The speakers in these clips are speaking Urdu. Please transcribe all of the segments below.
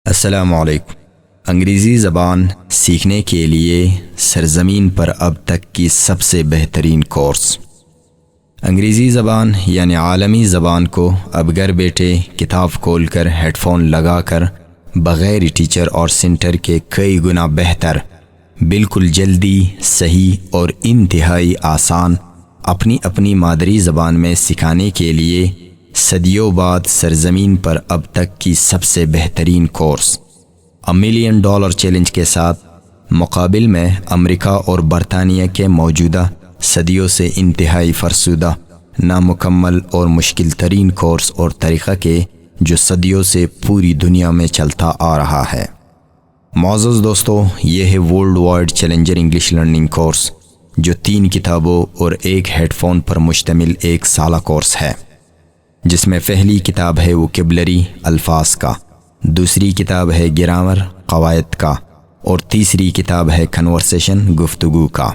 السلام علیکم۔ انگریزی زبان سیکھنے کے لیے سرزمین پر اب تک کی سب سے بہترین کورس۔ انگریزی زبان یعنی عالمی زبان کو اب گھر بیٹھے کتاب کھول کر ہیڈ فون لگا کر بغیر ٹیچر اور سینٹر کے کئی گنا بہتر، بالکل جلدی، صحیح اور انتہائی آسان اپنی اپنی مادری زبان میں سکھانے کے لیے صدیوں بعد سرزمین پر اب تک کی سب سے بہترین کورس $1 ملین چیلنج کے ساتھ مقابل میں امریکہ اور برطانیہ کے موجودہ صدیوں سے انتہائی فرسودہ، نامکمل اور مشکل ترین کورس اور طریقہ کے جو صدیوں سے پوری دنیا میں چلتا آ رہا ہے۔ معزز دوستو، یہ ہے world wide challenger English learning course, جو 3 کتابوں اور ایک ہیڈ فون پر مشتمل ایک سالہ کورس ہے، جس میں پہلی کتاب ہے ووکیبلری الفاظ کا، دوسری کتاب ہے گرامر قواعد کا، اور تیسری کتاب ہے کنورسیشن گفتگو کا۔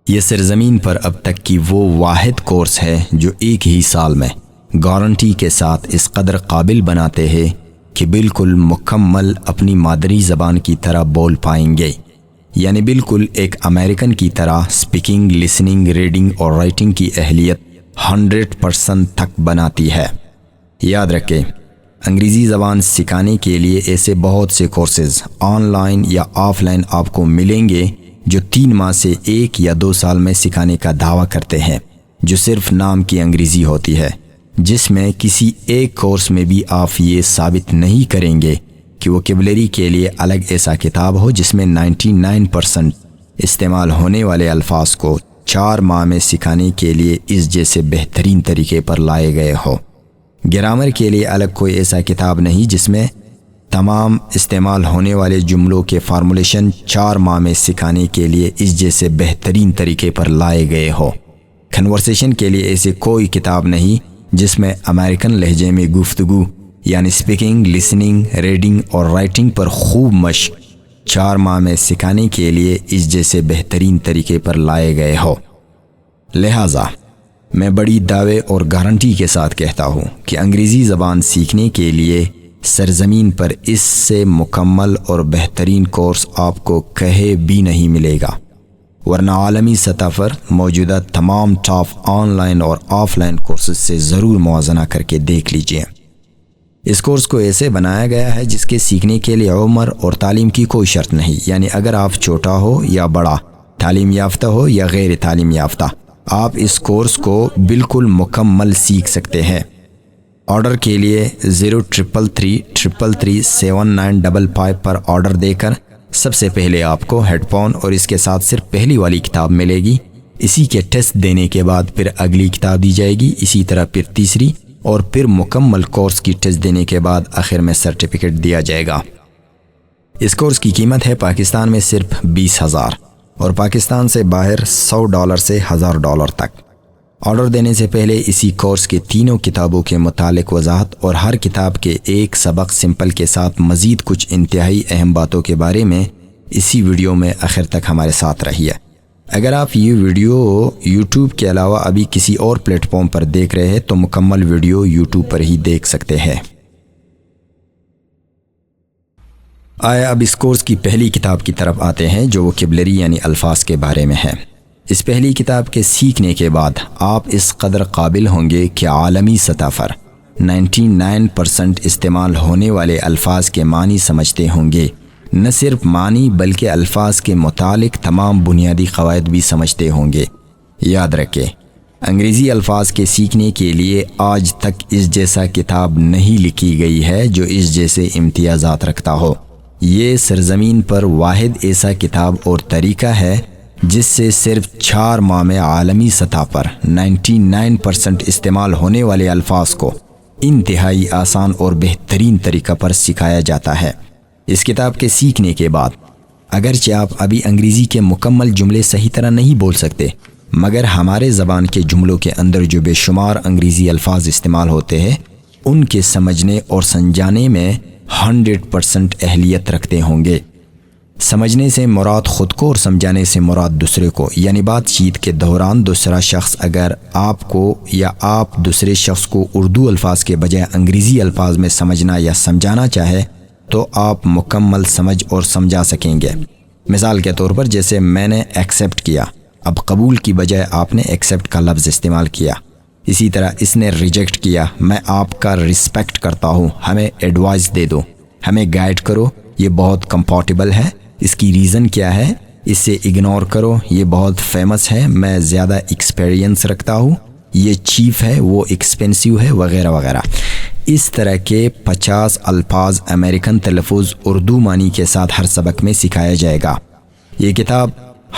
یہ سرزمین پر اب تک کی وہ واحد کورس ہے جو ایک ہی سال میں گارنٹی کے ساتھ اس قدر قابل بناتے ہیں کہ بالکل مکمل اپنی مادری زبان کی طرح بول پائیں گے، یعنی بالکل ایک امریکن کی طرح سپیکنگ، لسننگ، ریڈنگ اور رائٹنگ کی اہلیت 100% تک بناتی ہے۔ یاد رکھیں، انگریزی زبان سکھانے کے لیے ایسے بہت سے کورسز آن لائن یا آف لائن آپ کو ملیں گے جو 3 ماہ سے 1 یا 2 سال میں سکھانے کا دعویٰ کرتے ہیں، جو صرف نام کی انگریزی ہوتی ہے، جس میں کسی ایک کورس میں بھی آپ یہ ثابت نہیں کریں گے کہ ووکیبلری کے لیے الگ ایسا کتاب ہو جس میں 99% استعمال ہونے والے الفاظ کو 4 ماہ میں سکھانے کے لیے اس جیسے بہترین طریقے پر لائے گئے ہو۔ گرامر کے لیے الگ کوئی ایسا کتاب نہیں جس میں تمام استعمال ہونے والے جملوں کے فارمولیشن 4 ماہ میں سکھانے کے لیے اس جیسے بہترین طریقے پر لائے گئے ہو۔ کنورسیشن کے لیے ایسی کوئی کتاب نہیں جس میں امریکن لہجے میں گفتگو یعنی سپیکنگ، لسننگ، ریڈنگ اور رائٹنگ پر خوب مشق 4 ماہ میں سکھانے کے لیے اس جیسے بہترین طریقے پر لائے گئے ہو۔ لہٰذا میں بڑی دعوے اور گارنٹی کے ساتھ کہتا ہوں کہ انگریزی زبان سیکھنے کے لیے سرزمین پر اس سے مکمل اور بہترین کورس آپ کو کہیں بھی نہیں ملے گا، ورنہ عالمی سطح پر موجودہ تمام ٹاپ آن لائن اور آف لائن کورسز سے ضرور موازنہ کر کے دیکھ لیجئے۔ اس کورس کو ایسے بنایا گیا ہے جس کے سیکھنے کے لیے عمر اور تعلیم کی کوئی شرط نہیں، یعنی اگر آپ چھوٹا ہو یا بڑا، تعلیم یافتہ ہو یا غیر تعلیم یافتہ، آپ اس کورس کو بالکل مکمل سیکھ سکتے ہیں۔ آرڈر کے لیے 0333337955 پر آرڈر دے کر سب سے پہلے آپ کو ہیڈ فون اور اس کے ساتھ صرف پہلی والی کتاب ملے گی۔ اسی کے ٹیسٹ دینے کے بعد پھر اگلی کتاب دی جائے گی، اسی طرح پھر تیسری، اور پھر مکمل کورس کی ٹیسٹ دینے کے بعد آخر میں سرٹیفکیٹ دیا جائے گا۔ اس کورس کی قیمت ہے پاکستان میں صرف 20,000 اور پاکستان سے باہر $100 سے $1,000 تک۔ آرڈر دینے سے پہلے اسی کورس کے تینوں کتابوں کے متعلق وضاحت اور ہر کتاب کے ایک سبق سمپل کے ساتھ مزید کچھ انتہائی اہم باتوں کے بارے میں اسی ویڈیو میں آخر تک ہمارے ساتھ رہیے۔ اگر آپ یہ ویڈیو یوٹیوب کے علاوہ ابھی کسی اور پلیٹ فارم پر دیکھ رہے ہیں تو مکمل ویڈیو یوٹیوب پر ہی دیکھ سکتے ہیں۔ اب اس کورس کی پہلی کتاب کی طرف آتے ہیں جو ووکیبلری یعنی الفاظ کے بارے میں ہے۔ اس پہلی کتاب کے سیکھنے کے بعد آپ اس قدر قابل ہوں گے کہ عالمی سطح پر 99% استعمال ہونے والے الفاظ کے معنی سمجھتے ہوں گے، نہ صرف معنی بلکہ الفاظ کے متعلق تمام بنیادی قواعد بھی سمجھتے ہوں گے۔ یاد رکھیں، انگریزی الفاظ کے سیکھنے کے لیے آج تک اس جیسا کتاب نہیں لکھی گئی ہے جو اس جیسے امتیازات رکھتا ہو۔ یہ سرزمین پر واحد ایسا کتاب اور طریقہ ہے جس سے صرف 4 ماہ میں عالمی سطح پر 99% استعمال ہونے والے الفاظ کو انتہائی آسان اور بہترین طریقہ پر سکھایا جاتا ہے۔ اس کتاب کے سیکھنے کے بعد اگرچہ آپ ابھی انگریزی کے مکمل جملے صحیح طرح نہیں بول سکتے، مگر ہمارے زبان کے جملوں کے اندر جو بے شمار انگریزی الفاظ استعمال ہوتے ہیں ان کے سمجھنے اور سمجھانے میں 100% اہلیت رکھتے ہوں گے۔ سمجھنے سے مراد خود کو اور سمجھانے سے مراد دوسرے کو، یعنی بات چیت کے دوران دوسرا شخص اگر آپ کو یا آپ دوسرے شخص کو اردو الفاظ کے بجائے انگریزی الفاظ میں سمجھنا یا سمجھانا چاہے تو آپ مکمل سمجھ اور سمجھا سکیں گے۔ مثال کے طور پر جیسے میں نے ایکسیپٹ کیا، اب قبول کی بجائے آپ نے ایکسیپٹ کا لفظ استعمال کیا۔ اسی طرح اس نے ریجیکٹ کیا، میں آپ کا رسپیکٹ کرتا ہوں، ہمیں ایڈوائز دے دو، ہمیں گائیڈ کرو، یہ بہت کمفورٹیبل ہے، اس کی ریزن کیا ہے، اسے اگنور کرو، یہ بہت فیمس ہے، میں زیادہ ایکسپیرینس رکھتا ہوں، یہ چیپ ہے، وہ ایکسپینسیو ہے، وغیرہ وغیرہ۔ اس طرح کے 50 الفاظ امریکن تلفظ اردو معنی کے ساتھ ہر سبق میں سکھایا جائے گا۔ یہ کتاب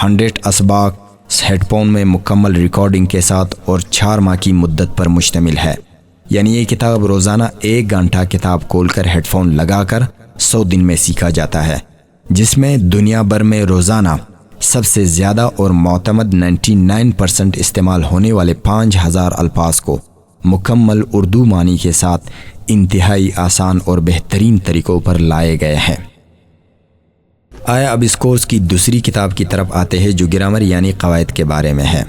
100 اسباق ہیڈ فون میں مکمل ریکارڈنگ کے ساتھ اور 4 ماہ کی مدت پر مشتمل ہے۔ یعنی یہ کتاب روزانہ 1 گھنٹہ کتاب کھول کر ہیڈ فون لگا کر 100 دن میں سیکھا جاتا ہے، جس میں دنیا بھر میں روزانہ سب سے زیادہ اور معتمد 99% استعمال ہونے والے 5000 الفاظ کو مکمل اردو معنی کے ساتھ انتہائی آسان اور بہترین طریقوں پر لائے گئے ہیں۔ آیا اب اس کورس کی دوسری کتاب کی طرف آتے ہیں جو گرامر یعنی قواعد کے بارے میں ہے۔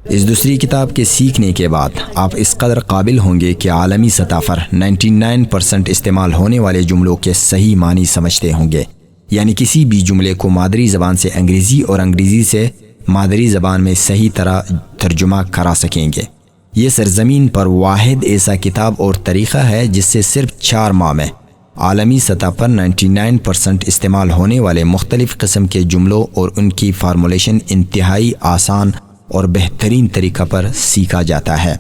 اس دوسری کتاب کے سیکھنے کے بعد آپ اس قدر قابل ہوں گے کہ عالمی سطح پر 99% استعمال ہونے والے جملوں کے صحیح معنی سمجھتے ہوں گے، یعنی کسی بھی جملے کو مادری زبان سے انگریزی اور انگریزی سے مادری زبان میں صحیح طرح ترجمہ کرا سکیں گے۔ یہ سرزمین پر واحد ایسا کتاب اور طریقہ ہے جس سے صرف 4 ماہ میں عالمی سطح پر 99% استعمال ہونے والے مختلف قسم کے جملوں اور ان کی فارمولیشن انتہائی آسان اور بہترین طریقہ پر سیکھا جاتا ہے۔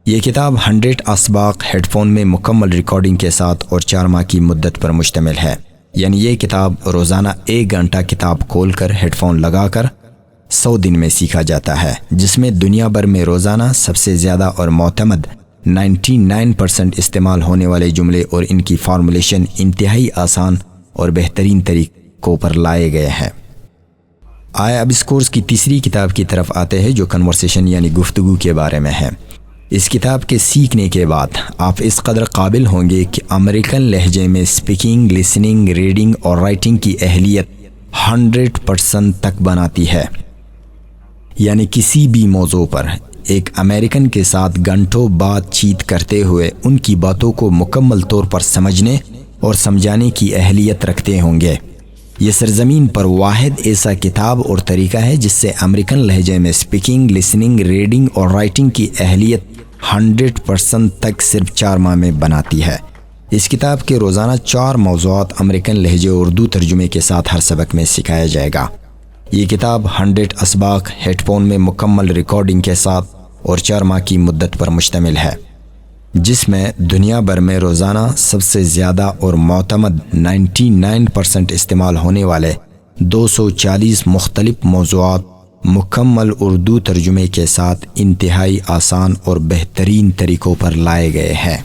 یہ کتاب 100 اسباق ہیڈ فون میں مکمل ریکارڈنگ کے ساتھ اور 4 ماہ کی مدت پر مشتمل ہے۔ یعنی یہ کتاب روزانہ 1 گھنٹہ کتاب کھول کر ہیڈ فون لگا کر 100 دن میں سیکھا جاتا ہے، جس میں دنیا بھر میں روزانہ سب سے زیادہ اور معتمد 99% استعمال ہونے والے جملے اور ان کی فارمولیشن انتہائی آسان اور بہترین طریقوں پر لائے گئے ہیں۔ آیا اب اس کورس کی تیسری کتاب کی طرف آتے ہیں جو کنورسیشن یعنی گفتگو کے بارے میں ہے۔ اس کتاب کے سیکھنے کے بعد آپ اس قدر قابل ہوں گے کہ امریکن لہجے میں اسپیکنگ، لسننگ، ریڈنگ اور رائٹنگ کی اہلیت 100% تک بناتی ہے۔ یعنی کسی بھی موضوع پر ایک امریکن کے ساتھ گھنٹوں بات چیت کرتے ہوئے ان کی باتوں کو مکمل طور پر سمجھنے اور سمجھانے کی اہلیت رکھتے ہوں گے۔ یہ سرزمین پر واحد ایسا کتاب اور طریقہ ہے جس سے امریکن لہجے میں اسپیکنگ، لسننگ، ریڈنگ اور رائٹنگ کی اہلیت 100% تک صرف 4 ماہ میں بناتی ہے۔ اس کتاب کے روزانہ 4 موضوعات امریکن لہجے اردو ترجمے کے ساتھ ہر سبق میں سکھایا جائے گا۔ یہ کتاب 100 اسباق ہیڈ فون میں مکمل ریکارڈنگ کے ساتھ اور 4 ماہ کی مدت پر مشتمل ہے، جس میں دنیا بھر میں روزانہ سب سے زیادہ اور معتمد 99% استعمال ہونے والے 240 مختلف موضوعات مکمل اردو ترجمے کے ساتھ انتہائی آسان اور بہترین طریقوں پر لائے گئے ہیں۔